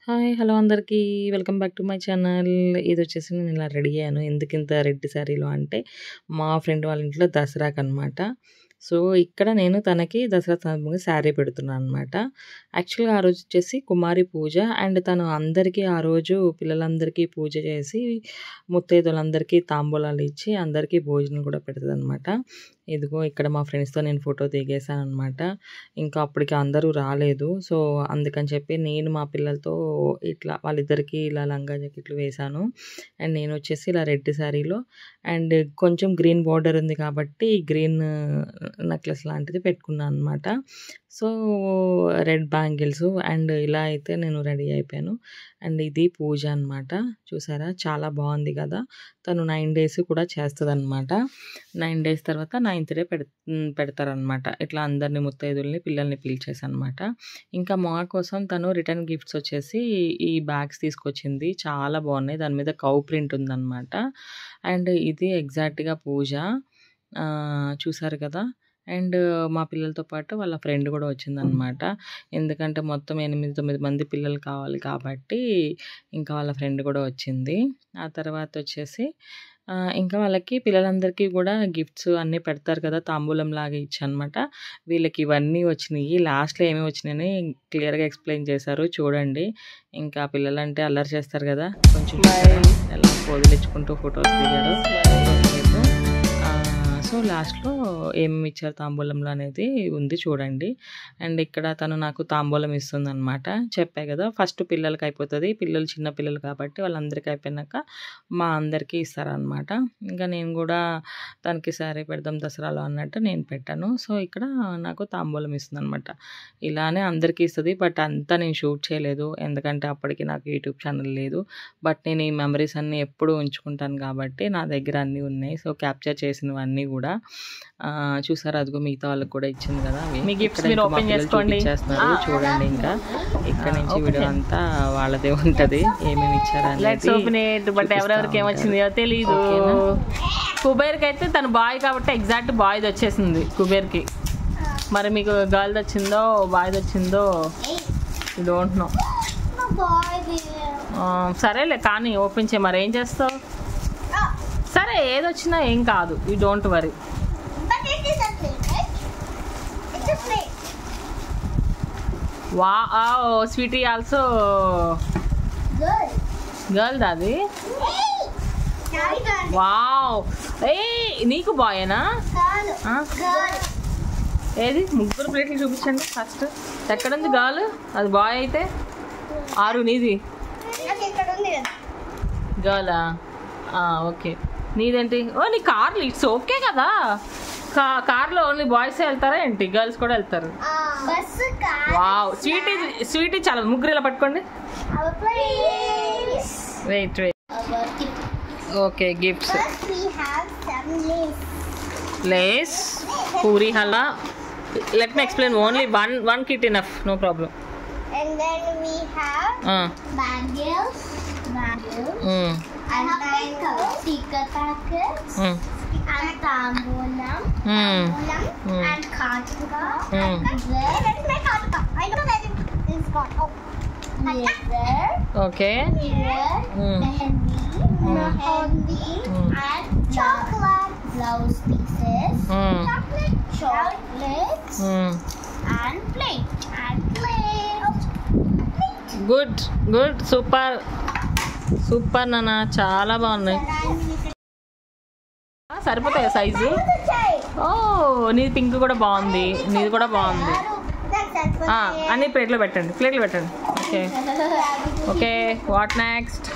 Hi! Hello అందరికీ. Welcome back to my channel. ఇదొచ్చేసి నేను ఇలా రెడీ అయ్యాను. ఎందుకింత రెడ్ శారీలో అంటే, మా ఫ్రెండ్ వాళ్ళ ఇంట్లో దసరాకనమాట. సో, ఇక్కడ నేను తనకి దసరా సందర్భంగా శారీ పెడుతున్నాననమాట. యాక్చువల్‌గా ఆ రోజు వచ్చేసి కుమారి పూజ అండ్ తను అందరికీ ఆ రోజు పిల్లలందరికీ పూజ చేసి, ముత్తైదులందరికీ తాంబూలాలు ఇచ్చి, అందరికీ భోజనం కూడా పెడతదనమాట. ఇదిగో ఇక్కడ మా ఫ్రెండ్స్‌తో నేను ఫోటో దిగేసాననమాట. ఇంకా అప్పటికి అందరూ రాలేదు. సో, అందుకని చెప్పి నేను మా పిల్లలతో ఇట్లా వాళ్ళిద్దరికీ ఇలా లంగా జాకెట్లు వేశాను. అండ్ నేనొచ్చేసి ఇలా రెడ్ శారీలో అండ్ కొంచెం గ్రీన్ బోర్డర్ ఉంది కాబట్టి గ్రీన్ నెక్లెస్ లాంటిది పెట్టుకున్నాననమాట. సో, రెడ్ బ్యాంగిల్స్ అండ్ ఇలా అయితే నేను రెడీ అయిపోయాను. అండ్ ఇది పూజ అనమాట. చూసారా చాలా బాగుంది కదా! తను 9 డేస్ కూడా చేస్తదనమాట. 9 డేస్ తర్వాత 9th డే పెడతారనమాట. ఇట్లా అందరిని ముత్తైదుల్ని, పిల్లల్ని పిలిచేసనమాట. ఇంకా మా కోసం తను రిటర్న్ గిఫ్ట్స్ వచ్చేసి ఈ బ్యాగ్స్ తీసుకొచ్చింది. చాలా బాగున్నాయి. దాని మీద కౌ ప్రింట్ ఉందనమాట. అండ్ ఇది ఎగ్జాక్ట్‌గా పూజ. చూసారు కదా! అండ్ మా పిల్లలతో పాటు వాళ్ళ ఫ్రెండ్ కూడా వచ్చిందనమాట. ఎందుకంటే మొత్తం 8, 9 మంది పిల్లలు కావాలి కాబట్టి ఇంకా వాళ్ళ ఫ్రెండ్ కూడా వచ్చింది. ఆ తర్వాత వచ్చేసి ఇంకా వాళ్ళకి పిల్లలందరికీ కూడా గిఫ్ట్స్ అన్నీ పెడతారు కదా! తాంబూలంలాగా ఇచ్చనమాట. వీళ్ళకి ఇవన్నీ వచ్చినియి. లాస్ట్‌లో ఏమేమి వచ్చినాయని క్లియర్‌గా ఎక్స్‌ప్లెయిన్ చేశారు చూడండి. ఇంకా పిల్లలంటే అల్లరి చేస్తారు కదా! కొంచెం ఎలా వదిలించుకుంటూ ఫొటోస్ దిగారు. సో, లాస్ట్‌లో ఏమేమి ఇచ్చారు తాంబూలంలో అనేది ఉంది చూడండి. అండ్ ఇక్కడ తను నాకు తాంబూలం ఇస్తుందనమాట. చెప్పా కదా! ఫస్ట్ పిల్లలకి అయిపోతది. పిల్లలు చిన్న పిల్లలు కాబట్టి వాళ్ళందరికీ అయిపోయినాక మా అందరికీ ఇస్తారనమాట. ఇంకా నేను కూడా తనకి శారీ పెడదాం దసరాలో అన్నట్టు నేను పెట్టాను. సో, ఇక్కడ నాకు తాంబూలం ఇస్తుందనమాట. ఇలానే అందరికీ ఇస్తది. బట్ అంతా నేను షూట్ చేయలేదు. ఎందుకంటే అప్పటికి నాకు యూట్యూబ్ ఛానల్ లేదు. బట్ నేను ఈ మెమరీస్ అన్నీ ఎప్పుడూ ఉంచుకుంటాను కాబట్టి నా దగ్గర అన్నీ ఉన్నాయి. సో, క్యాప్చర్ చేసినవన్నీ కూడా చూసారా అదిగో మిగతా వాళ్ళకి కూడా ఇచ్చింది కదా! మీ గిఫ్ట్స్ మీరు ఓపెన్ చేసుకోండి. చూడండి ఇంకా ఇక్కడ నుంచి వీడియో అంతా వాళ్ళదే ఉంటది. ఏమేమి ఇచ్చారని. Let's open it. బట్ ఎవరెవరికి ఏమొచ్చిందో తెలీదు. కుబేర్కి అయితే తను బాయ్ కాబట్టి ఎగ్జాక్ట్ బాయ్ది వచ్చేసింది కుబేర్కి. మరి మీకు గర్ల్ది వచ్చిందో బాయ్ది వచ్చిందో డోంట్ నో. సరేలే కానీ ఓపెన్ చేయి. మరి ఏం చేస్తావు? సరే ఏదొచ్చినా ఏం కాదు. You don't worry. Wow sweetie also girl అది. వావ్ ఏ నీకు బాయేనా? ఏది ముగ్గురు ప్లేట్లు చూపించండి ఫస్ట్. ఎక్కడుంది గర్ల్? అది బాయ్ అయితే ఆరు నీది గర్లా? ఓకే నీదేంటి? ఓ నీ కార్లు ఇట్స్ ఓకే కదా. కార్లో ఓన్లీ బాయ్స్ వెళ్తారా ఏంటి? గర్ల్స్ కూడా వెళ్తారు. వావ్ స్వీటీ చాలా ముగ్గురు ఇలా పట్టుకోండి. Wait okay gifts Lay's puri halwa. Let me explain. Only one kit enough, no problem. And then we have bangles. And then sticker packets. And tambulam. And kartika. Let's make kartika. I know that it's gone. Oh. Mirror. Okay. Mirror. Mehendi. And chocolate. Blouse pieces. Chocolates. And plate. Good super నాన్న. చాలా బాగున్నాయి. సరిపోతాయి size. ఓ నీది pink కూడా బాగుంది. నీది కూడా బాగుంది. అన్ని ప్లేట్లో పెట్టండి. Okay what next?